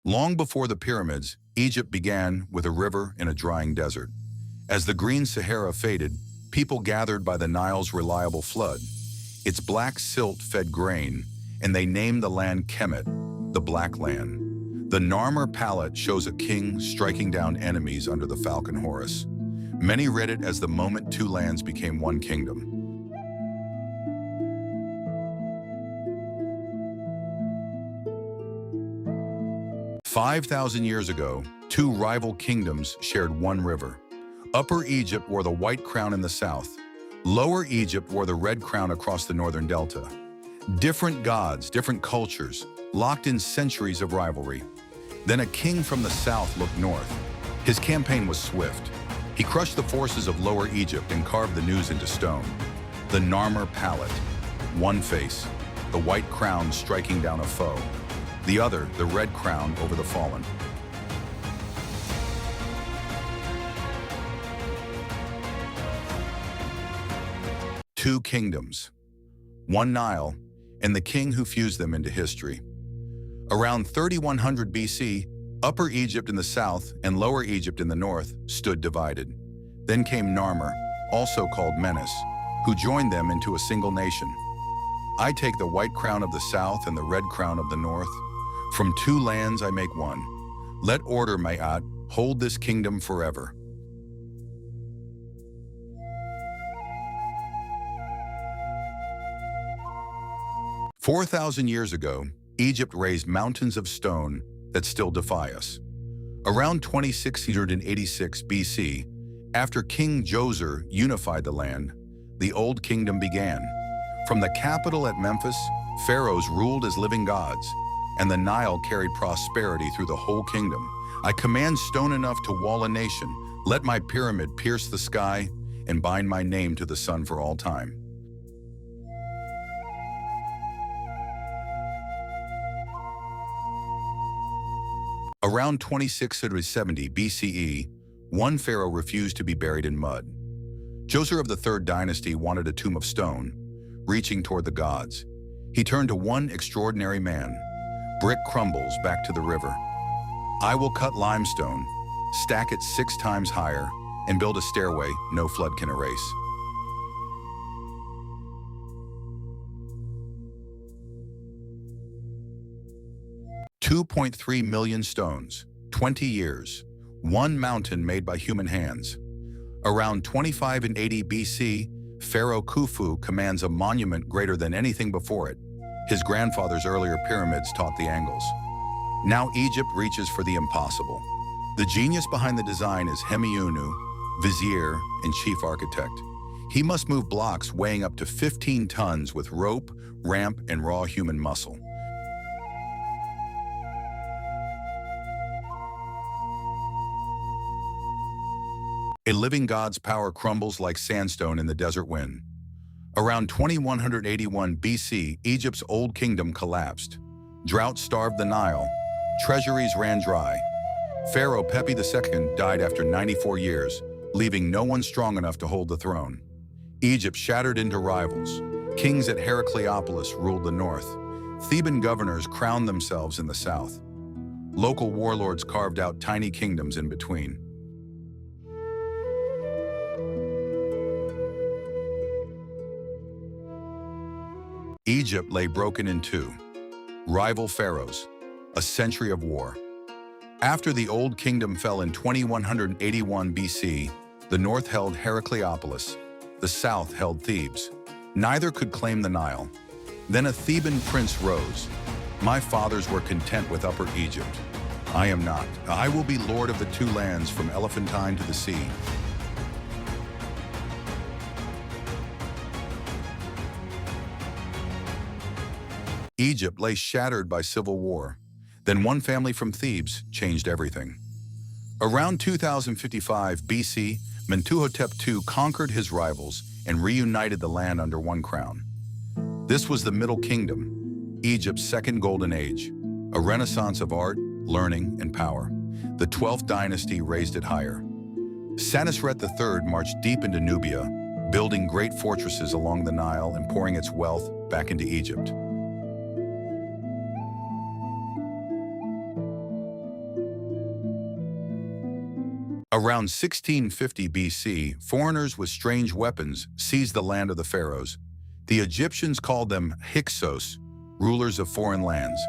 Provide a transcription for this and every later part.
Long before the pyramids, Egypt began with a river in a drying desert. As the green Sahara faded, people gathered by the Nile's reliable flood. Its black silt fed grain, and they named the land Kemet, the Black Land. The Narmer palette shows a king striking down enemies under the falcon Horus. Many read it as the moment two lands became one kingdom. 5,000 years ago, two rival kingdoms shared one river. Upper Egypt wore the white crown in the south. Lower Egypt wore the red crown across the northern delta. Different gods, different cultures, locked in centuries of rivalry. Then a king from the south looked north. His campaign was swift. He crushed the forces of Lower Egypt and carved the news into stone. The Narmer palette. One face, the white crown striking down a foe. The other, the red crown over the fallen. Two kingdoms, one Nile, and the king who fused them into history. Around 3100 BC, Upper Egypt in the south and Lower Egypt in the north stood divided. Then came Narmer, also called Menes, who joined them into a single nation. I take the white crown of the south and the red crown of the north. From two lands I make one. Let order, Ma'at, hold this kingdom forever. "4 thousand years ago, Egypt raised mountains of stone that still defy us. Around 2686 BC, after King Djoser unified the land, the Old Kingdom began. From the capital at Memphis, pharaohs ruled as living gods, and the Nile carried prosperity through the whole kingdom. I command stone enough to wall a nation. Let my pyramid pierce the sky and bind my name to the sun for all time." Around 2670 BCE, one pharaoh refused to be buried in mud. Djoser of the Third Dynasty wanted a tomb of stone, reaching toward the gods. He turned to one extraordinary man. Brick crumbles back to the river. I will cut limestone, stack it 6 times higher, and build a stairway no flood can erase. $2.3 million stones, 20 years, one mountain made by human hands. Around 25 and 80 BC, Pharaoh Khufu commands a monument greater than anything before it. His grandfather's earlier pyramids taught the angles. Now Egypt reaches for the impossible. The genius behind the design is Hemiunu, vizier and chief architect. He must move blocks weighing up to 15 tons with rope, ramp, and raw human muscle. A living god's power crumbles like sandstone in the desert wind. Around 2181 BC, Egypt's old kingdom collapsed. Drought starved the Nile. Treasuries ran dry. Pharaoh Pepi II died after 94 years, leaving no one strong enough to hold the throne. Egypt shattered into rivals. Kings at Heracleopolis ruled the north. Theban governors crowned themselves in the south. Local warlords carved out tiny kingdoms in between. Egypt lay broken in two. Rival pharaohs, a century of war. After the Old Kingdom fell in 2181 BC, the north held Heracleopolis, the south held Thebes. Neither could claim the Nile. Then a Theban prince rose. My fathers were content with Upper Egypt. I am not. I will be lord of the two lands from Elephantine to the sea. Egypt lay shattered by civil war. Then one family from Thebes changed everything. Around 2055 BC, Mentuhotep II conquered his rivals and reunited the land under one crown. This was the Middle Kingdom, Egypt's second golden age, a renaissance of art, learning, and power. The 12th dynasty raised it higher. Senusret III marched deep into Nubia, building great fortresses along the Nile and pouring its wealth back into Egypt. Around 1650 BC, foreigners with strange weapons seized the land of the pharaohs. The Egyptians called them Hyksos, rulers of foreign lands.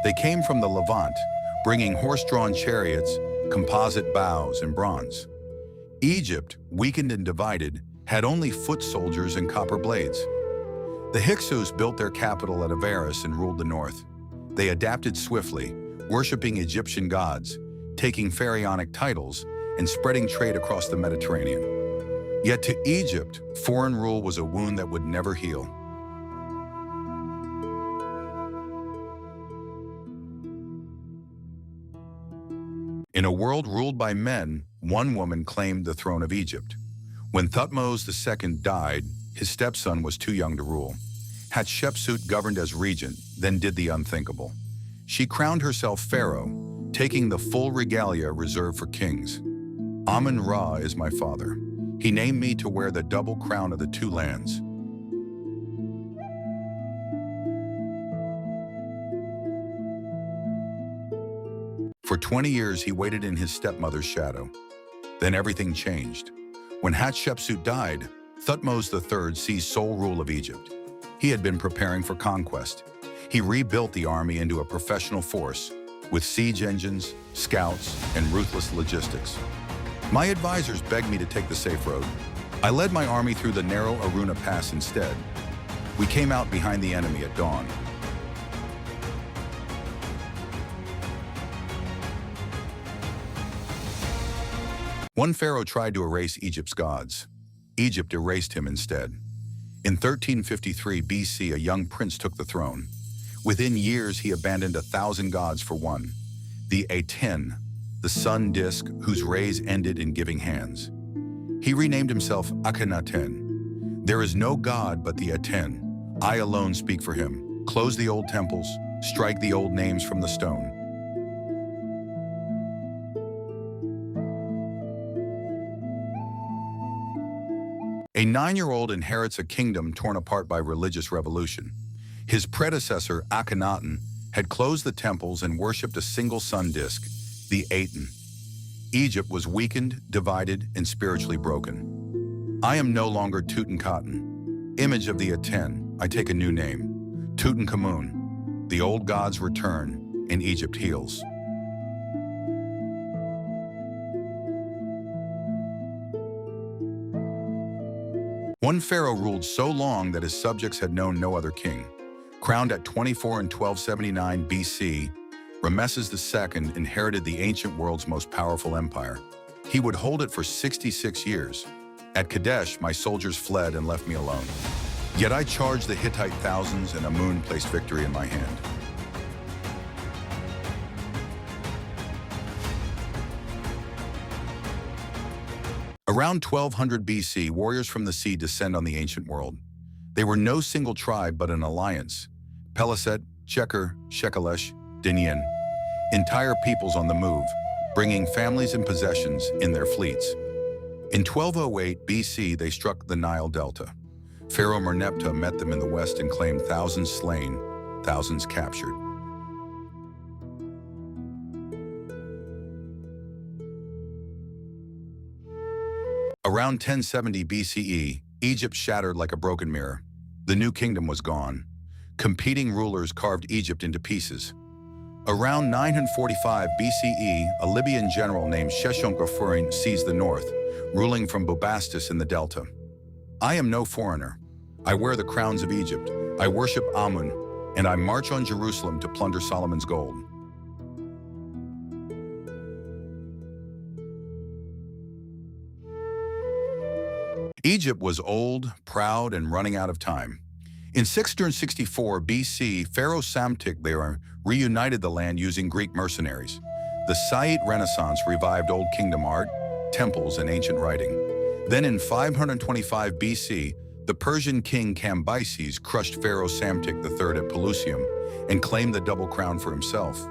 They came from the Levant, bringing horse-drawn chariots, composite bows, and bronze. Egypt, weakened and divided, had only foot soldiers and copper blades. The Hyksos built their capital at Avaris and ruled the north. They adapted swiftly, worshipping Egyptian gods, taking pharaonic titles, and spreading trade across the Mediterranean. Yet to Egypt, foreign rule was a wound that would never heal. In a world ruled by men, one woman claimed the throne of Egypt. When Thutmose II died, his stepson was too young to rule. Hatshepsut governed as regent, then did the unthinkable. She crowned herself pharaoh, taking the full regalia reserved for kings. Amun-Ra is my father. He named me to wear the double crown of the two lands. For 20 years, he waited in his stepmother's shadow. Then everything changed. When Hatshepsut died, Thutmose III seized sole rule of Egypt. He had been preparing for conquest. He rebuilt the army into a professional force, with siege engines, scouts, and ruthless logistics. My advisors begged me to take the safe road. I led my army through the narrow Aruna Pass instead. We came out behind the enemy at dawn. One pharaoh tried to erase Egypt's gods. Egypt erased him instead. In 1353 BC, a young prince took the throne. Within years, he abandoned 1,000 gods for one, the Aten, the sun disk whose rays ended in giving hands. He renamed himself Akhenaten. There is no god but the Aten. I alone speak for him. Close the old temples, strike the old names from the stone. A 9-year-old inherits a kingdom torn apart by religious revolution. His predecessor, Akhenaten, had closed the temples and worshipped a single sun disk, the Aten. Egypt was weakened, divided, and spiritually broken. I am no longer Tutankhamun, image of the Aten. I take a new name, Tutankhamun. The old gods return, and Egypt heals. One pharaoh ruled so long that his subjects had known no other king. Crowned at 24 in 1279 BC, Ramesses II inherited the ancient world's most powerful empire. He would hold it for 66 years. At Kadesh, my soldiers fled and left me alone. Yet I charged the Hittite thousands, and Amun placed victory in my hand. Around 1200 BC, warriors from the sea descend on the ancient world. They were no single tribe, but an alliance. Peliset, Cheker, Shekelesh, Dinyan, entire peoples on the move, bringing families and possessions in their fleets. In 1208 BC, they struck the Nile Delta. Pharaoh Merneptah met them in the west and claimed thousands slain, thousands captured. Around 1070 BCE, Egypt shattered like a broken mirror. The new kingdom was gone. Competing rulers carved Egypt into pieces. Around 945 BCE, a Libyan general named Sheshonq seized the north, ruling from Bubastis in the delta. I am no foreigner. I wear the crowns of Egypt. I worship Amun, and I march on Jerusalem to plunder Solomon's gold. Egypt was old, proud, and running out of time. In 664 BC, Pharaoh Psamtik there reunited the land using Greek mercenaries. The Saite Renaissance revived Old Kingdom art, temples, and ancient writing. Then in 525 BC, the Persian king Cambyses crushed Pharaoh Psamtik III at Pelusium and claimed the double crown for himself.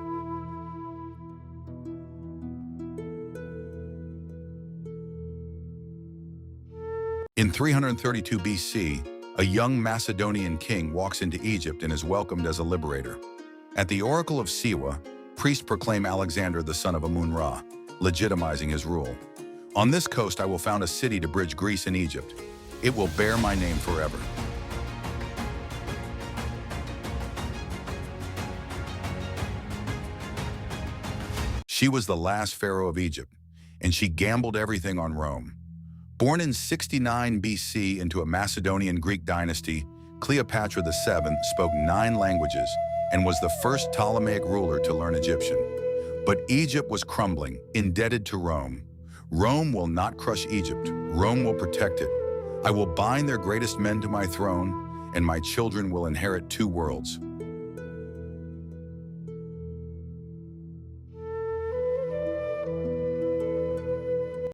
In 332 BC, a young Macedonian king walks into Egypt and is welcomed as a liberator. At the Oracle of Siwa, priests proclaim Alexander the son of Amun-Ra, legitimizing his rule. On this coast I will found a city to bridge Greece and Egypt. It will bear my name forever. She was the last pharaoh of Egypt, and she gambled everything on Rome. Born in 69 BC into a Macedonian Greek dynasty, Cleopatra VII spoke 9 languages and was the first Ptolemaic ruler to learn Egyptian. But Egypt was crumbling, indebted to Rome. Rome will not crush Egypt. Rome will protect it. I will bind their greatest men to my throne, and my children will inherit 2 worlds.